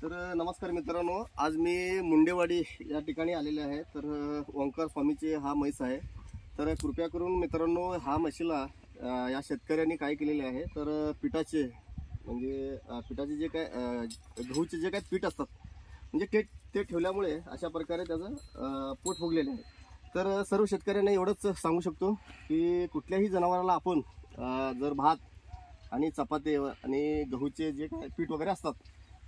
तर नमस्कार मित्रांनो, आज मी मुंडेवाडी या ठिकाणी आलेले आहे। तर ओंकार स्वामीचे हा म्हैस आहे। तर कृपया करून मित्रांनो, हा म्हशीला या शेतकऱ्यांनी काय केलेले आहे, तर पिठाचे म्हणजे पिठाचे जे काय गहूचे जे काय पीठ असतात म्हणजे ते ठेवल्यामुळे अशा प्रकारे त्याचं पोट फुगलेले आहे। तर सर्व शेतकऱ्यांना एवढंच सांगू शकतो की कुठल्याही जनावराला आपण जर भात आणि चपाती आणि गहूचे जे काय पीठ वगैरे असतात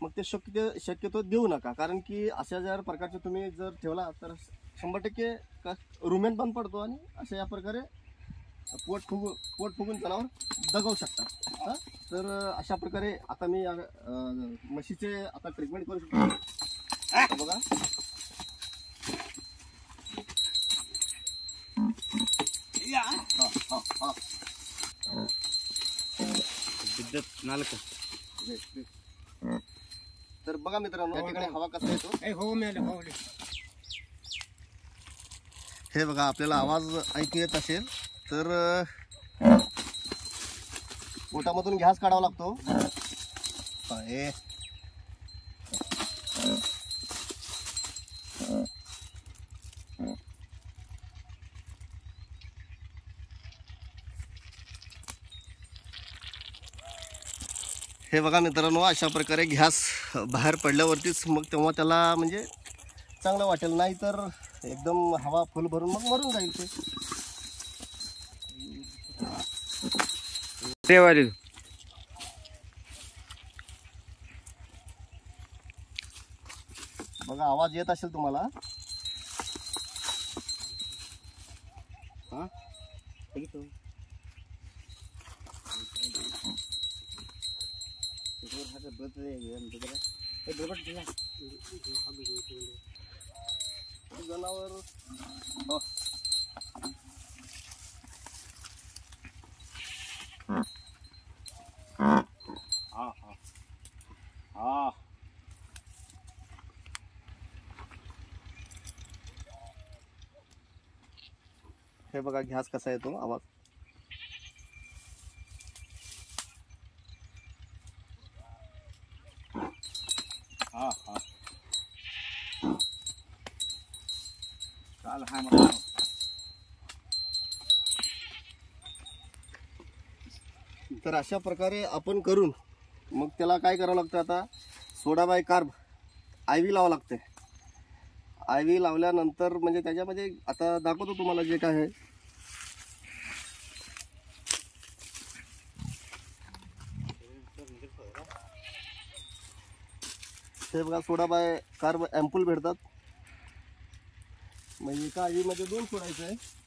मग ते शक्यतो देऊ नका, कारण की अशा जर प्रकारचे तुम्ही जर ठेवला तर 100% रुमेन बंद पडतो आणि अशा या प्रकारे पोट फुगून जनावर दगावू शकतात। तर अशा प्रकारे आता मी म्हशीचे आता ट्रीटमेंट करू शकतो। बघा तर बघा मित्रांनो, या ठिकाणी हवा कसा येतो हे बघा, आपल्याला आवाज ऐकू येत असेल तर पोटामधून गॅस काढावा लागतो। हे बघा मित्रांनो, अशा प्रकारे गॅस बाहेर पडल्यावरतीच मग तेव्हा त्याला म्हणजे चांगलं वाटेल, नाही तर एकदम हवा फुल भरून मग मरून जाईल ते। बघा आवाज येत असेल तुम्हाला। जनावर हे बघा गॅस कसा येतो आवाज। तर अशा प्रकारे आपण करून मग त्याला काय करावं लागतं, आता सोडा बाय कार्ब IV लावावं लागते। IV लावल्यानंतर म्हणजे त्याच्यामध्ये आता दाखवतो तुम्हाला जे काय आहे। हे बघा, सोडा बाय कार्ब ॲम्पूल भेटतात, म्हणजे एका IV मध्ये 2 सोडायचं आहे।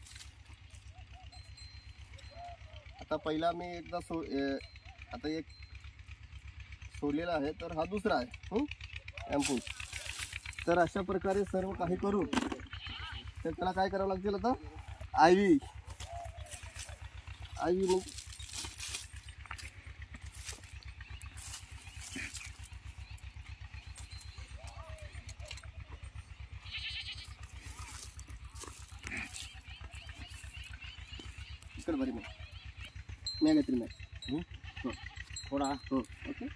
आता पहिला मी एकदा आता एक सोडलेला आहे, तर हा दुसरा आहे ॲम्पूल। तर अशा प्रकारे सर्व काही करून तर त्याला काय करावं लागतील, आता IV मग इकडे बरी मैं गायत्री मैं थोड़ा ओके।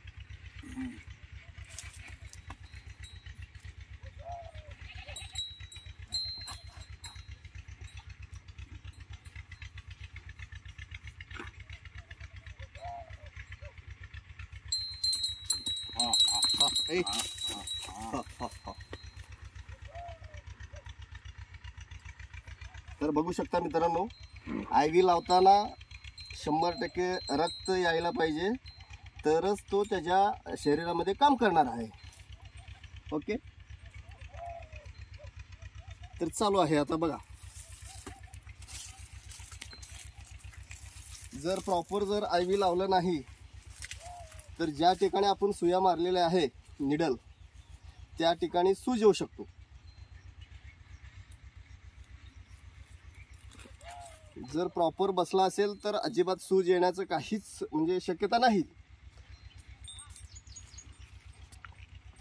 तर बघू शकता मित्रांनो, IV लावताना 100% रक्त यायला पाहिजे, तरच तो त्याच्या शरीरामध्ये काम करणार आहे। ओके, तर चालू आहे आता बघा। जर प्रॉपर जर IV लावलं नाही तर ज्या ठिकाणी आपण सुया मारलेल्या आहे निडल, त्या ठिकाणी सूज येऊ शकतो। जर प्रॉपर बसला असेल तर अजिबात सूज येण्याचं काहीच म्हणजे शक्यता नाही।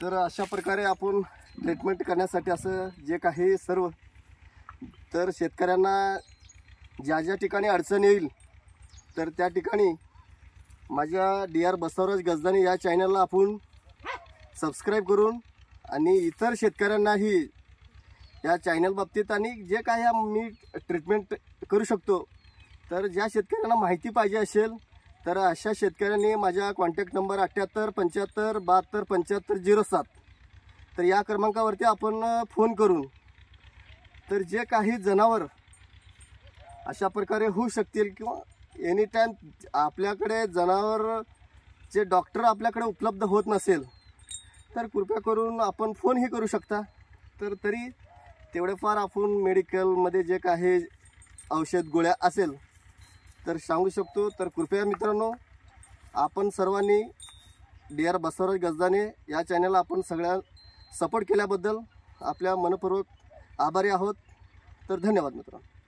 तर अशा प्रकारे आपण ट्रीटमेंट करण्यासाठी असं जे काही सर्व तर शेतकऱ्यांना ज्या ठिकाणी अडचण येईल तर त्या ठिकाणी माझ्या DR बसवराज गजदानी या चॅनलला आपण सबस्क्राईब करून आणि इतर शेतकऱ्यांनाही या चॅनल बाबतीत आणि जे काय मी ट्रीटमेंट करू शकतो, तर ज्या शेतकऱ्यांना माहिती पाहिजे असेल तर अशा शेतकऱ्यांनी माझा कॉन्टॅक्ट नंबर 78 75 72 75 07 तर या क्रमांकावरती आपण फोन करून तर जे काही जनावर अशा प्रकारे होऊ शकतील किंवा एनी टाईम आपल्याकडे जनावरचे डॉक्टर आपल्याकडे उपलब्ध होत नसेल तर कृपया करून आपण फोनही करू शकता। तर तरी तेवढेफार आपण मेडिकलमध्ये जे काही औषध गोळ्या असेल तर सांगू शकतो। तर कृपया मित्रांनो, आपण सर्वांनी DR बसवराज गजदाने या चॅनलला आपण सगळ्या सपोर्ट केल्याबद्दल आपल्या मनपूर्वक आभारी आहोत। तर धन्यवाद मित्रांनो।